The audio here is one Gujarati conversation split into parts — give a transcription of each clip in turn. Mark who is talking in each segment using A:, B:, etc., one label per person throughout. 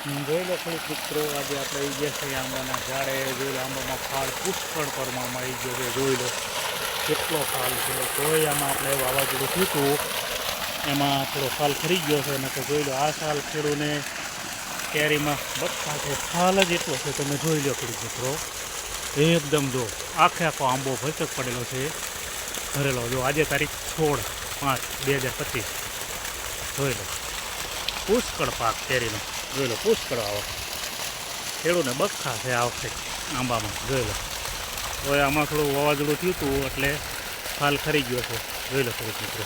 A: જોઈ લો ખેડૂત મિત્રો, આજે આપણે આવી ગયા છે આંબાના ઝાડે. જોઈ લો આંબામાં ફાળ પુષ્કળ પ્રમાણમાં આવી ગયો છે. જોઈ લો કેટલો ફાલ છે. તોય આમાં આપણે વાવાઝોડું થયું હતું એમાં થોડો ફાલ ખરી ગયો છે. ને તો જોઈ લો આ સાલ ખેડૂને કેરીમાં બક્કા છે, ફાલ જ એટલો છે. તમે જોઈ લો ખેડૂત મિત્રો, એકદમ જો આખે આખો આંબો ભરચક પડેલો છે, ભરેલો. જો આજે તારીખ 16/5/2025. જોઈ લો પુષ્કળ પાક કેરીનો. જોઈ લો પુષ્કળ આવક. ખેડૂને બખા છે આ વખતે આંબામાં. જોઈ લો હવે આમાં થોડું વાવાઝોડું થયું હતું એટલે ફાલ ખરી ગયો છે. જોઈ લો ખેડૂત મિત્રો,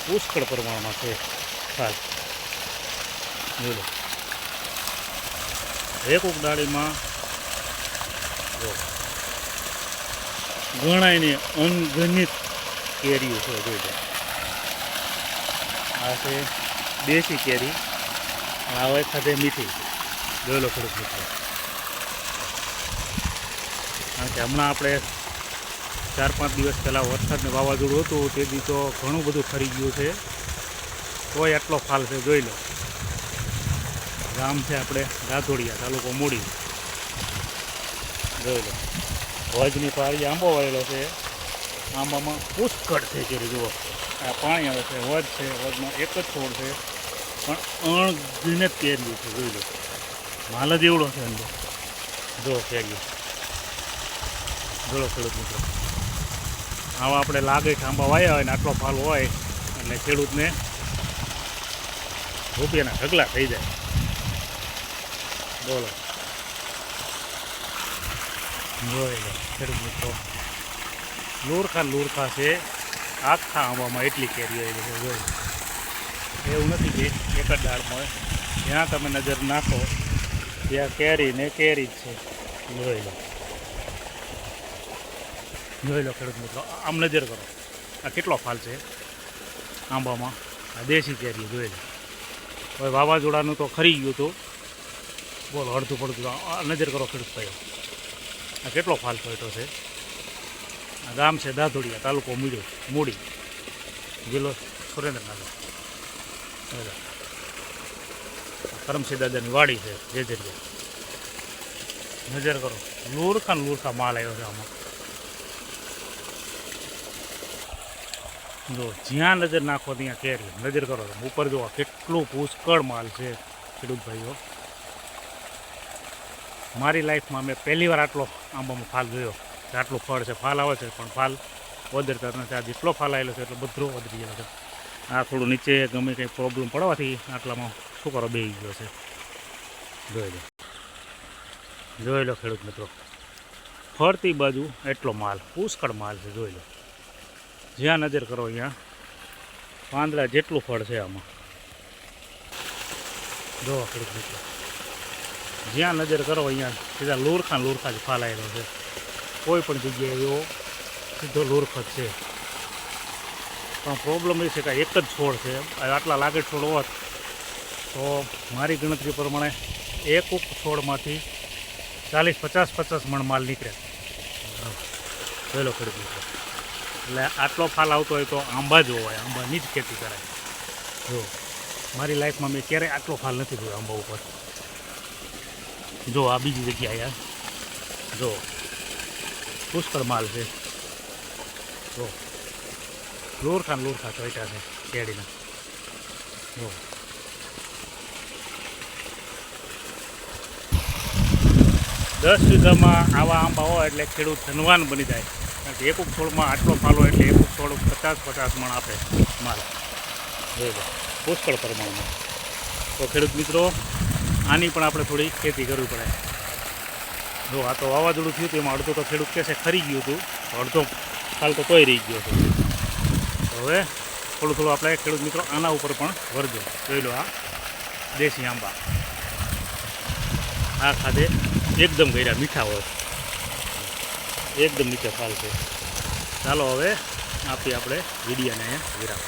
A: પુષ્કળ પ્રમાણમાં છે ફાલ. જોઈ લો એક ડાળીમાં જો ગણાયને અનગણિત કેરીઓ છે. જોઈ લો આ છે દેશી કેરી, આ હોય ખાતે મીઠી. જોઈ લો ખેડૂત મિત્રો, કારણ કે હમણાં આપણે 4-5 દિવસ પહેલાં વરસાદને વાવાઝોડું હતું તેથી તો ઘણું બધું ખરી ગયું છે. તોય આટલો ફાલ છે. જોઈ લો ગામ છે આપણે રાધોડિયા, તાલુકો મૂડી. જોઈ લો વજની પાળી આંબો વાળેલો છે. આંબામાં પુષ્કળ છે કેરી. જુઓ આ પાણી આવે છે, વજ છે, વજમાં એક જ છોડ છે પણ અણગિનત કેરીઓ છે. જોઈ લો માલ જ એવડો છે અંદર. જો કેરીઓ જોડો ખેડૂત મિત્રો, આવા આપણે લાગે કે આંબા વાયા હોય ને આટલો ફાલ હોય એટલે ખેડૂતને રૂપિયાના ઢગલા થઈ જાય. બોલો જોઈ લો ખેડૂત મિત્રો, લુરખા છે આખા આંબામાં. એટલી કેરીઓ આવી છે. જોઈ એવું નથી કે એક જ ડાળમાં હોય, જ્યાં તમે નજર નાખો ત્યાં કેરી ને કેરી જ છે. જોઈ લો જોઈ લો ખેડૂત મિત્રો, આમ નજર કરો આ કેટલો ફાલ છે આંબામાં. આ દેશી કેરી જોઈ લો. હવે વાવાઝોડાનું તો ખરી ગયું હતું. બોલો અડધું પડતું નજર કરો ખેડૂત ભાઈઓ, આ કેટલો ફાલ પડ્યો છે. આ ગામ છે દાધોડિયા, તાલુકો મૂડી, જિલ્લો સુરેન્દ્રનગર. કરમસિંહ દાદાની વાડી છે જેજરિયા. નજર કરો લુરખા માલ આવ્યો છે આમાં. જો જ્યાં નજર નાખો ત્યાં કેરી. નજર કરો ઉપર જો કેટલું પુષ્કળ માલ છે ખેડૂત ભાઈઓ. મારી લાઈફમાં મેં પહેલી વાર આટલો આંબામાં ફાલ જોયો કે આટલું ફળ છે. ફાલ આવે છે પણ ફાલ વધરતા નથી. આ જેટલો ફાલ આવેલો છે એટલો બધો વધરી ગયો છે. આ થોડું નીચે ગમે કંઈ પ્રોબ્લેમ પડવાથી આટલામાં શું કરો બેસી ગયો છે. જોઈ લો ખેડૂત મિત્રો, ફરતી બાજુ એટલો માલ, પુષ્કળ માલ છે. જોઈ લો જ્યાં નજર કરો અહીંયા પાંદડા જેટલું ફળ છે આમાં. જો ખેડૂત મિત્રો, જ્યાં નજર કરો અહીંયા સીધા લુરખા જ ફાલ આવેલો છે. કોઈ પણ જગ્યાએ એવો સીધો લુરખ જ છે. પણ પ્રોબ્લેમ એ છે કે એક જ છોડ છે. આટલા લાગે છોડ હોત તો મારી ગણતરી પ્રમાણે એક છોડમાંથી 40-50 મણ માલ નીકળે. જોઈ લો ખેડૂત મિત્રો, એટલે આટલો ફાલ આવતો હોય તો આંબા જ હોય, આંબાની જ ખેતી કરાય. જો મારી લાઈફમાં મેં ક્યારેય આટલો ફાલ નથી જોયો આંબા ઉપર. જો આ બીજી જગ્યાએ જો પુષ્કળ માલ છે. જો લુરખા ચોઈટા છે કેરીના. જો 10 વીઘામાં આવા આંબા હોય એટલે ખેડૂત ધનવાન બની જાય. કારણ કે એક છોડમાં આટલો ફાલ હોય એટલે એક છોડ 50 મણ આપે માલ. જોઈ લો પુષ્કળ પ્રમાણમાં. તો ખેડૂત મિત્રો, આની પણ આપણે થોડી ખેતી કરવી પડે. જો આ તો વાવાઝોડું થયું હતું એમાં અડધો તો ખેડૂત કહેશે ખરી ગયું હતું, અડધો ફાલ તો તોય રહી ગયો છે. હવે થોડું આપણે ખેડૂત મિત્રો આના ઉપર પણ વરજો. જોઈ લો આ દેશી આંબા, આ ખાતે એકદમ ગયરા મીઠા હોય, એકદમ નીચે ફાલ છે. ચાલો હવે આપી આપણે વિડીયોને અહીંયા વિરામ.